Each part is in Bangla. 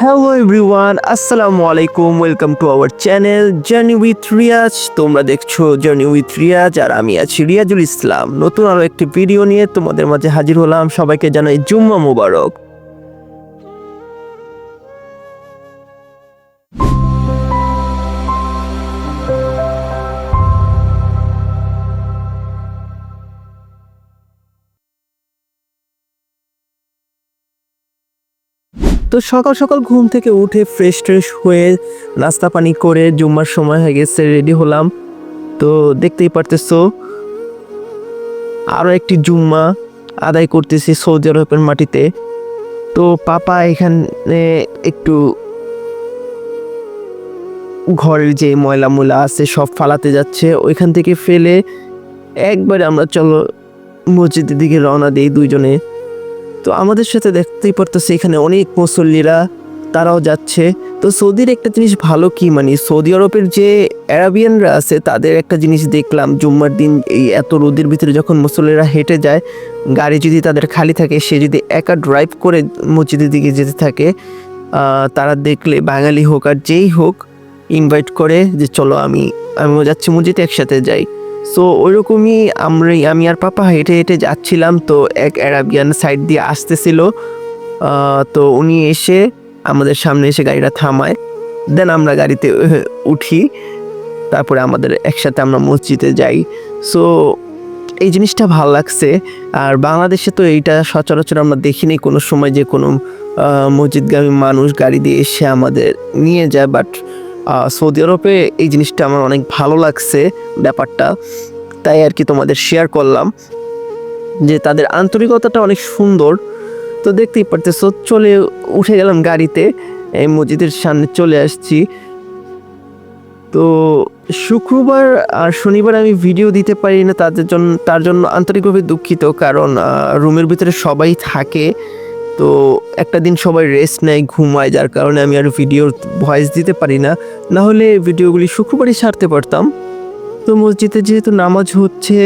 হ্যালো এভরিওয়ান, আসসালামু আলাইকুম। Welcome to our channel journey with Riaz. তোমরা দেখছো জার্নি উইথ রিয়াজ আর আমি আছি রিয়াজুল ইসলাম। নতুন আরও একটি ভিডিও নিয়ে তোমাদের মাঝে হাজির হলাম। সবাইকে জানাই জুম্মা মুবারক। তো সকাল সকাল ঘুম থেকে উঠে ফ্রেশ হয়ে নাস্তা পানি করে জুম্মার সময় হয়ে গেছে, রেডি হলাম। তো দেখতেই পারতেছো আরও একটি জুম্মা আদায় করতেছি সৌদি আরবের মাটিতে। তো পাপা এখানে একটু ঘরের যে ময়লা আছে সব ফালাতে যাচ্ছে, ওইখান থেকে ফেলে একবারে আমরা চলো মসজিদের দিকে রওনা দিই দুইজনে। তো আমাদের সাথে দেখতেই পারতেছে এখানে অনেক মুসল্লিরা, তারাও যাচ্ছে। তো সৌদির একটা জিনিস ভালো কি, মানে সৌদি আরবের যে অ্যারাবিয়ানরা আছে তাদের একটা জিনিস দেখলাম, জুম্মার দিন এই এত রোদের ভিতরে যখন মুসল্লিরা হেঁটে যায়, গাড়ি যদি তাদের খালি থাকে, সে যদি একা ড্রাইভ করে মসজিদের দিকে যেতে থাকে, তারা দেখলে বাঙালি হোক আর যেই হোক ইনভাইট করে যে চলো আমিও যাচ্ছি মসজিদে, একসাথে যাই। সো ওইরকমই আমি আর পাপা হেঁটে হেঁটে যাচ্ছিলাম। তো এক অ্যারাবিয়ান সাইড দিয়ে আসতেছিল, তো উনি এসে আমাদের সামনে এসে গাড়িটা থামায়, দেন আমরা গাড়িতে উঠি, তারপরে আমাদের একসাথে আমরা মসজিদে যাই। সো এই জিনিসটা ভাল লাগছে। আর বাংলাদেশে তো এইটা সচরাচর আমরা দেখিনি কোনো সময় যে কোনো মসজিদগামী মানুষ গাড়ি দিয়ে এসে আমাদের নিয়ে যায়, বাট সৌদি আরবে এই জিনিসটা আমার অনেক ভালো লাগছে ব্যাপারটা, তাই আর কি তোমাদের শেয়ার করলাম যে তাদের আন্তরিকতাটা অনেক সুন্দর। তো দেখতেই পারতেছো চলে উঠে গেলাম গাড়িতে, এই মসজিদের সামনে চলে আসছি। তো শুক্রবার আর শনিবার আমি ভিডিও দিতে পারি না, তার জন্য আন্তরিকভাবে দুঃখিত, কারণ রুমের ভিতরে সবাই থাকে। তো একটা দিন সবাই রেস্ট নেয়, ঘুমায়, যার কারণে আমি আর ভিডিওর ভয়েস দিতে পারি না, না হলে ভিডিওগুলি শুক্রবারই ছাড়তে পারতাম। তো মসজিদে যেহেতু নামাজ হচ্ছে,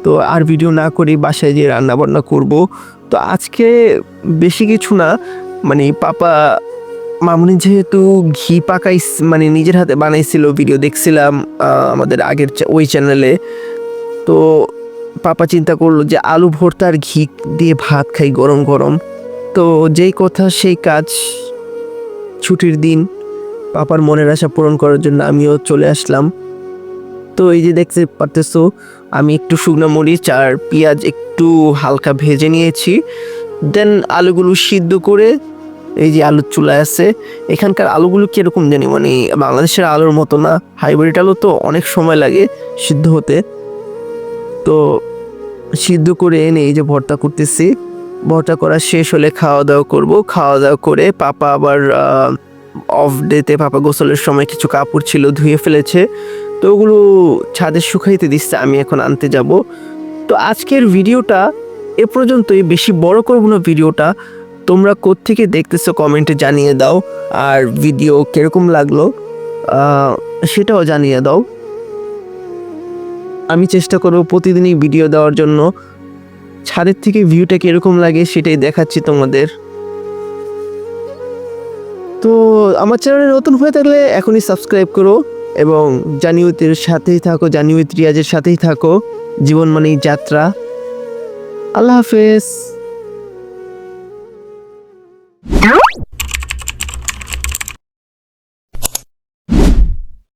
তো আর ভিডিও না করি, বাসায় যেয়ে রান্না বান্না করব। তো আজকে বেশি কিছু না, মানে পাপা মামুনি যেহেতু ঘি পাকাই মানে নিজের হাতে বানাইছিল, ভিডিও দেখছিলাম আমাদের আগের ওই চ্যানেলে। তো পাপা চিন্তা করলো যে আলু ভর্তা আর ঘি দিয়ে ভাত খাই গরম গরম। তো যেই কথা সেই কাজ, ছুটির দিন পাপার মনের আশা পূরণ করার জন্য আমিও চলে আসলাম। তো এই যে দেখতে পারতেছো আমি একটু শুকনো মরিচ আর পেঁয়াজ একটু হালকা ভেজে নিয়েছি, দেন আলুগুলো সিদ্ধ করে, এই যে আলুর চুলা আছে, এখানকার আলুগুলো কীরকম জানি, মানে বাংলাদেশের আলুর মতো না, হাইব্রিড আলু, তো অনেক সময় লাগে সিদ্ধ হতে। তো সিদ্ধ করে এনে এই যে ভর্তা করতেছি, ভর্তা করা শেষ হলে খাওয়া দাওয়া করব। খাওয়া দাওয়া করে পাপা আবার অফ ডেতে পাপা গোসলের সময় কিছু কাপড় ছিল ধুয়ে ফেলেছে, তো ওগুলো ছাদে শুকাইতে দিচ্ছে, আমি এখন আনতে যাব। তো আজকের ভিডিওটা এ পর্যন্তই, বেশি বড় করব না ভিডিওটা। তোমরা কোত্থেকে দেখতেছো কমেন্টে জানিয়ে দাও, আর ভিডিও কিরকম লাগলো সেটাও জানিয়ে দাও। আমি চেষ্টা করব প্রতিদিনই ভিডিও দেওয়ার জন্য। ছাদের থেকে ভিউটা কীরকম লাগে সেটাই দেখাচ্ছি তোমাদের। তো আমার চ্যানেলে নতুন হয়ে থাকলে এখনই সাবস্ক্রাইব করো এবং জার্নি উইথের সাথেই থাকো, জার্নি উইথ রিয়াজের সাথেই থাকো। জীবন মানেই যাত্রা। আল্লাহ হাফেজ।